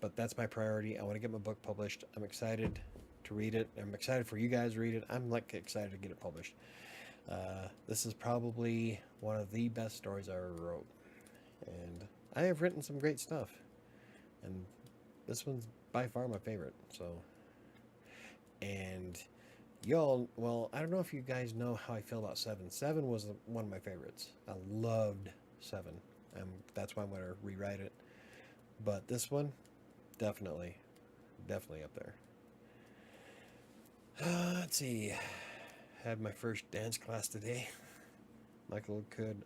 But that's my priority. I want to get my book published. I'm excited to read it. I'm excited for you guys to read it. I'm like excited to get it published. This is probably one of the best stories I ever wrote, and I have written some great stuff, and this one's by far my favorite. So, and y'all, well, I don't know if you guys know how I feel about Seven. Seven was one of my favorites. I loved Seven. That's why I'm going to rewrite it. But this one, definitely, definitely up there. Let's see. Had my first dance class today. Michael could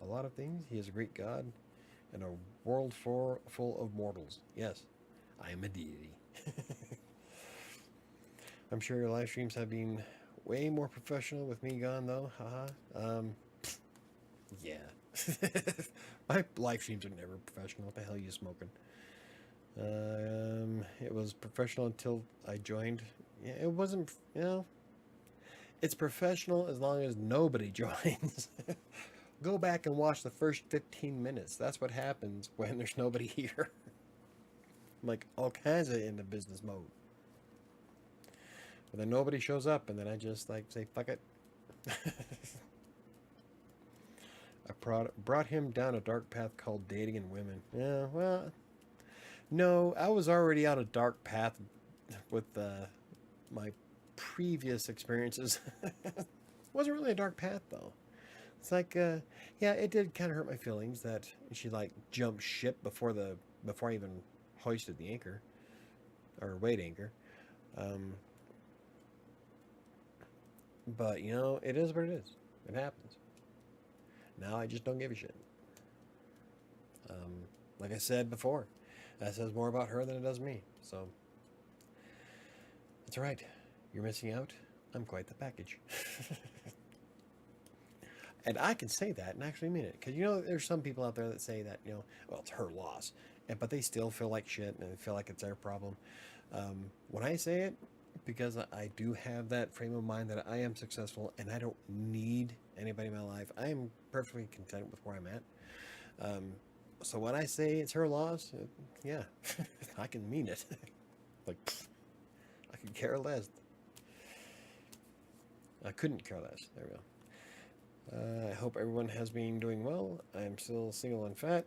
a lot of things. He is a great god and a world full of mortals. Yes, I am a deity. I'm sure your live streams have been way more professional with me gone, though. Haha. Yeah. My live streams are never professional. What the hell are you smoking? It was professional until I joined. Yeah, it wasn't, it's professional as long as nobody joins. Go back and watch the first 15 minutes. That's what happens when there's nobody here. I'm like all kinds of in the business mode. But then nobody shows up, and then I just like say, fuck it. I brought him down a dark path called dating and women. Yeah, well, no, I was already on a dark path with my previous experiences. Wasn't really a dark path though. It's like, yeah, it did kind of hurt my feelings that she like jumped ship before I even hoisted the anchor or weighed anchor. But it is what it is. It happens. Now I just don't give a shit. Like I said before, that says more about her than it does me. So it's all right. You're missing out. I'm quite the package. And I can say that and actually mean it. Because, there's some people out there that say that, well, it's her loss. But they still feel like shit and they feel like it's their problem. When I say it, because I do have that frame of mind that I am successful and I don't need anybody in my life. I am perfectly content with where I'm at. So when I say it's her loss, yeah, I can mean it. Like, I could care less. I couldn't care less. There we go. I hope everyone has been doing well. I'm still single and fat.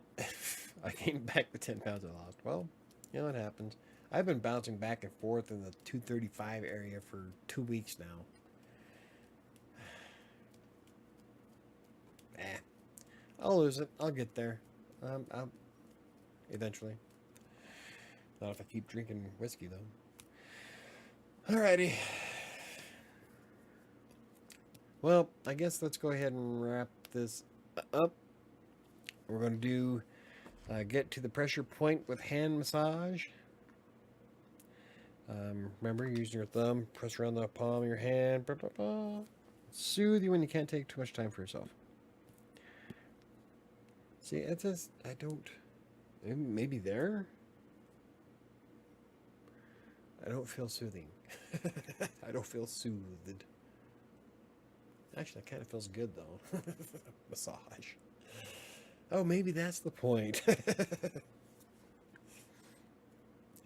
I gained back the 10 pounds I lost. Well, it happens. I've been bouncing back and forth in the 235 area for 2 weeks now. I'll lose it. I'll get there. Eventually. Not if I keep drinking whiskey, though. Alrighty. Well, I guess let's go ahead and wrap this up. We're going to do get to the pressure point with hand massage. Remember, using your thumb, press around the palm of your hand. Blah, blah, blah. Soothe you when you can't take too much time for yourself. See, it says I don't. Maybe there. I don't feel soothing. I don't feel soothed. Actually, that kind of feels good though. Massage. Oh, maybe that's the point.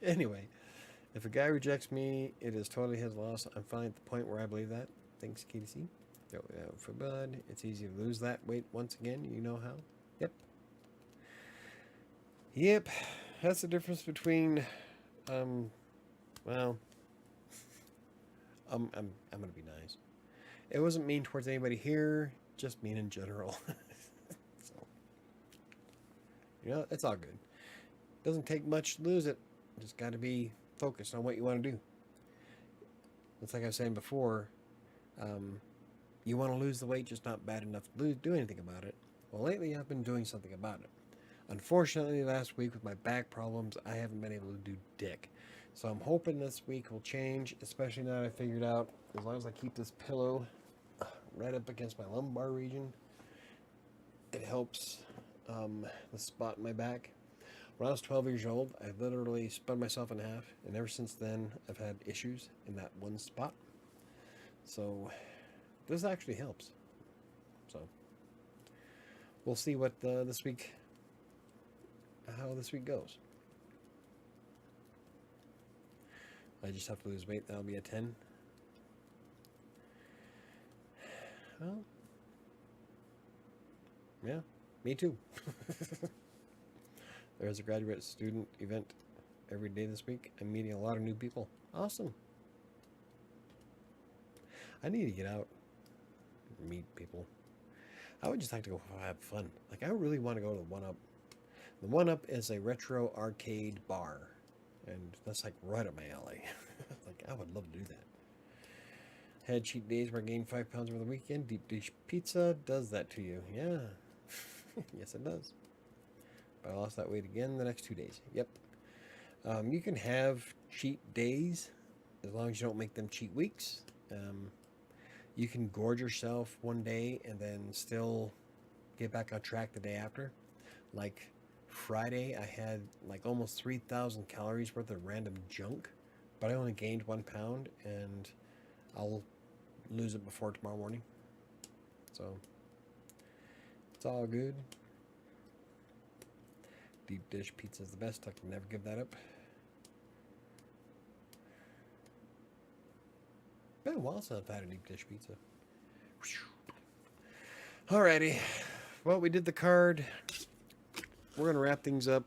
Anyway. If a guy rejects me, it is totally his loss. I'm finally at the point where I believe that. Thanks, KDC. For Bud, it's easy to lose that weight once again. You know how? Yep. Yep. That's the difference between, well, I'm gonna be nice. It wasn't mean towards anybody here, just mean in general. So, It's all good. Doesn't take much to lose it. Just got to be focused on what you want to do. It's like I was saying before, um, you want to lose the weight, just not bad enough to do anything about it. Well, lately I've been doing something about it. Unfortunately, last week with my back problems, I haven't been able to do dick. So I'm hoping this week will change, especially now that I figured out as long as I keep this pillow right up against my lumbar region, it helps the spot in my back. When I was 12 years old, I literally spun myself in half, and ever since then, I've had issues in that one spot. So this actually helps. So we'll see what how this week goes. I just have to lose weight. That'll be a 10. Well, yeah, me too. There's a graduate student event every day this week. I'm meeting a lot of new people. Awesome. I need to get out and meet people. I would just like to go have fun. Like, I really want to go to the One Up. The One Up is a retro arcade bar, and that's like right up my alley. Like, I would love to do that. Had cheat days where I gained 5 pounds over the weekend. Deep dish pizza does that to you. Yeah. Yes, it does. But I lost that weight again the next 2 days. Yep. You can have cheat days as long as you don't make them cheat weeks. You can gorge yourself one day and then still get back on track the day after. Like Friday, I had like almost 3,000 calories worth of random junk, but I only gained 1 pound, and I'll lose it before tomorrow morning. So it's all good. Deep dish pizza is the best. I can never give that up. Been a while since I've had a deep dish pizza. Alrighty. Well, we did the card. We're going to wrap things up.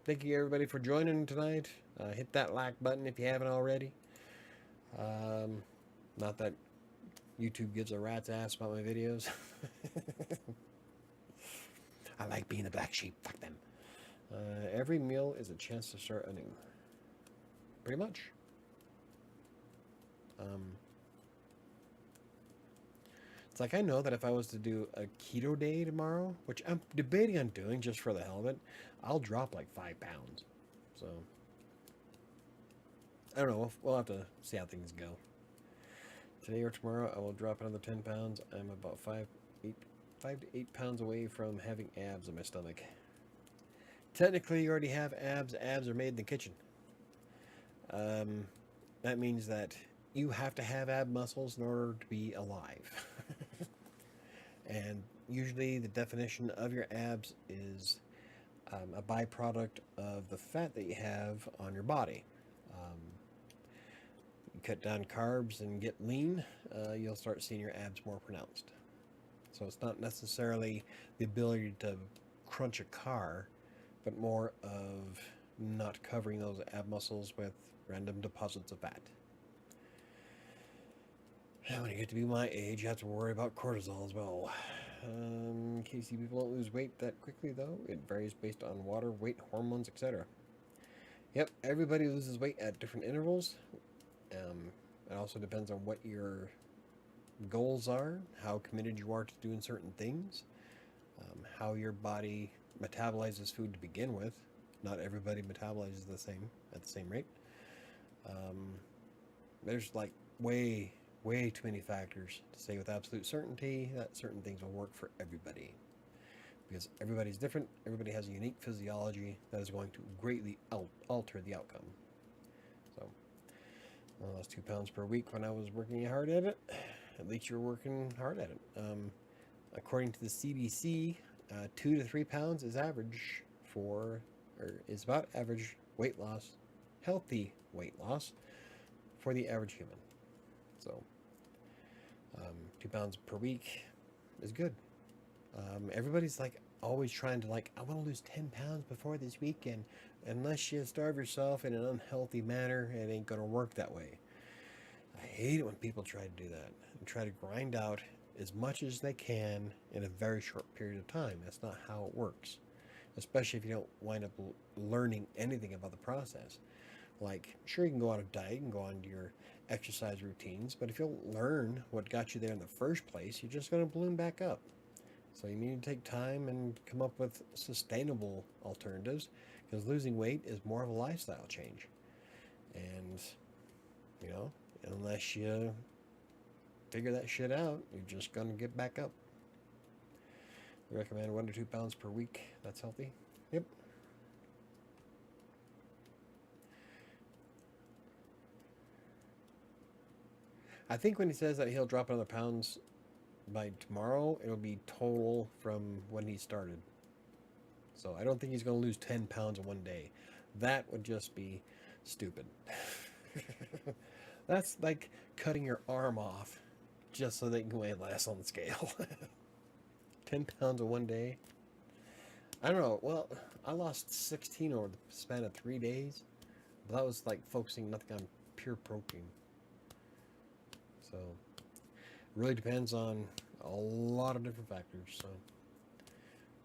Thank you, everybody, for joining tonight. Hit that like button if you haven't already. Not that YouTube gives a rat's ass about my videos. I like being the black sheep. Fuck them. Every meal is a chance to start anew. Pretty much. It's like I know that if I was to do a keto day tomorrow, which I'm debating on doing just for the hell of it, I'll drop like 5 pounds. So I don't know. We'll have to see how things go. Today or tomorrow, I will drop another 10 pounds. I'm about 5 to 8 pounds away from having abs in my stomach. Technically, you already have abs. Abs are made in the kitchen. That means that you have to have ab muscles in order to be alive. And usually the definition of your abs is a byproduct of the fat that you have on your body. You cut down carbs and get lean, you'll start seeing your abs more pronounced. So it's not necessarily the ability to crunch a car, but more of not covering those ab muscles with random deposits of fat. And when you get to be my age, you have to worry about cortisol as well. In case you people don't lose weight that quickly, though, it varies based on water, weight, hormones, etc. Yep, everybody loses weight at different intervals. It also depends on what your goals are, how committed you are to doing certain things, how your body metabolizes food to begin with. Not everybody metabolizes at the same rate. There's like way too many factors to say with absolute certainty that certain things will work for everybody. Because everybody's different, everybody has a unique physiology that is going to greatly alter the outcome. So, I lost 2 pounds per week when I was working hard at it. At least you're working hard at it. According to the CDC, 2 to 3 pounds is average is about average weight loss, healthy weight loss for the average human. So, 2 pounds per week is good. Everybody's like always trying to I want to lose 10 pounds before this weekend. Unless you starve yourself in an unhealthy manner, it ain't gonna work that way. I hate it when people try to do that and try to grind out as much as they can in a very short period of time. That's not how it works, especially if you don't wind up learning anything about the process. Like, sure, you can go on a diet and go on your exercise routines, but if you don't learn what got you there in the first place, you're just going to balloon back up. So you need to take time and come up with sustainable alternatives, because losing weight is more of a lifestyle change. And, you know, unless you figure that shit out, you're just going to get back up. We recommend 1 to 2 pounds per week. That's healthy. Yep. I think when he says that he'll drop another pounds by tomorrow, it'll be total from when he started. So I don't think he's going to lose 10 pounds in one day. That would just be stupid. That's like cutting your arm off just so they can weigh less on the scale. 10 pounds in one day. I don't know. Well, I lost 16 over the span of 3 days. But that was like focusing nothing on pure protein. So it really depends on a lot of different factors. So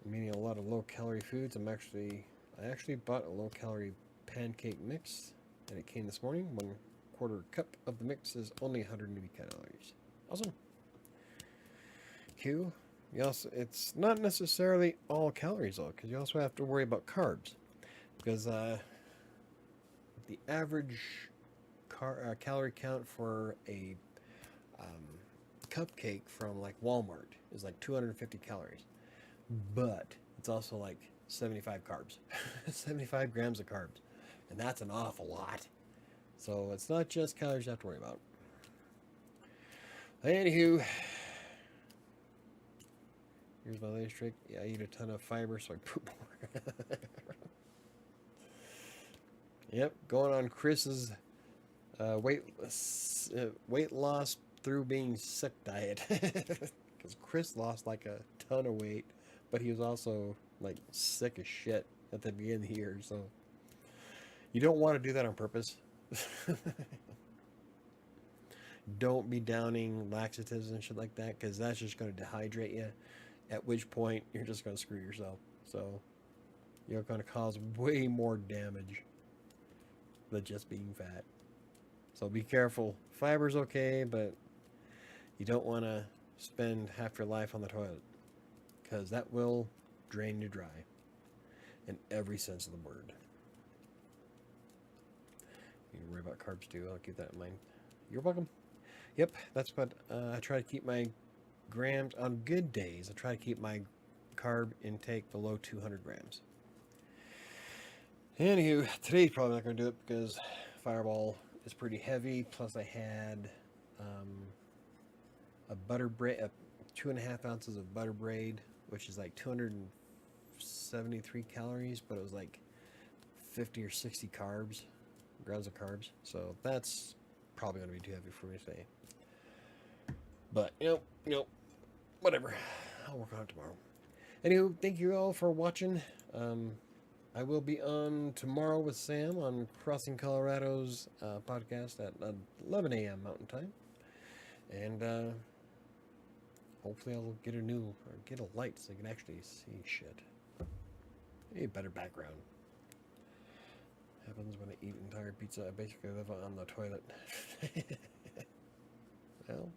I'm eating a lot of low-calorie foods. I actually bought a low-calorie pancake mix, and it came this morning. 1/4 cup of the mix is only 180 calories. Awesome. Q. It's not necessarily all calories though, because you also have to worry about carbs, because the average calorie count for a cupcake from like Walmart is like 250 calories, but it's also like 75 carbs, 75 grams of carbs, and that's an awful lot. So it's not just calories you have to worry about. Anywho, here's my latest trick. Yeah, I eat a ton of fiber so I poop more. Yep, going on Chris's weight loss through being sick diet. Because Chris lost like a ton of weight, but he was also like sick as shit at the beginning of the year. So you don't want to do that on purpose. Don't be downing laxatives and shit like that, because that's just going to dehydrate you, at which point you're just going to screw yourself. So you're going to cause way more damage than just being fat. So be careful. Fiber's okay, but you don't want to spend half your life on the toilet, because that will drain you dry in every sense of the word. You need to worry about carbs too. I'll keep that in mind. You're welcome. Yep, that's what I try to keep my grams on good days. I try to keep my carb intake below 200 grams. Anywho, today's probably not going to do it because Fireball is pretty heavy. Plus, I had a butter braid, 2.5 ounces of butter braid, which is like 273 calories, but it was like 50 or 60 grams of carbs. So that's probably going to be too heavy for me today. But, you know, whatever. I'll work on it tomorrow. Anywho, thank you all for watching. I will be on tomorrow with Sam on Crossing Colorado's podcast at 11 a.m. Mountain Time. And hopefully I'll get a light so I can actually see shit. A better background. Happens when I eat entire pizza. I basically live on the toilet. Well,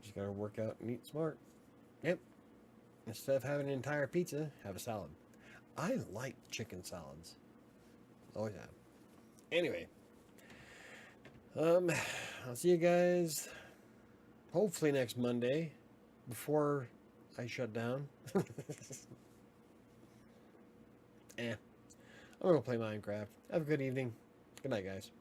just gotta work out and eat smart. Yep. Instead of having an entire pizza, have a salad. I like chicken salads. Oh yeah. Anyway, I'll see you guys hopefully next Monday before I shut down. I'm gonna play Minecraft. Have a good evening. Good night, guys.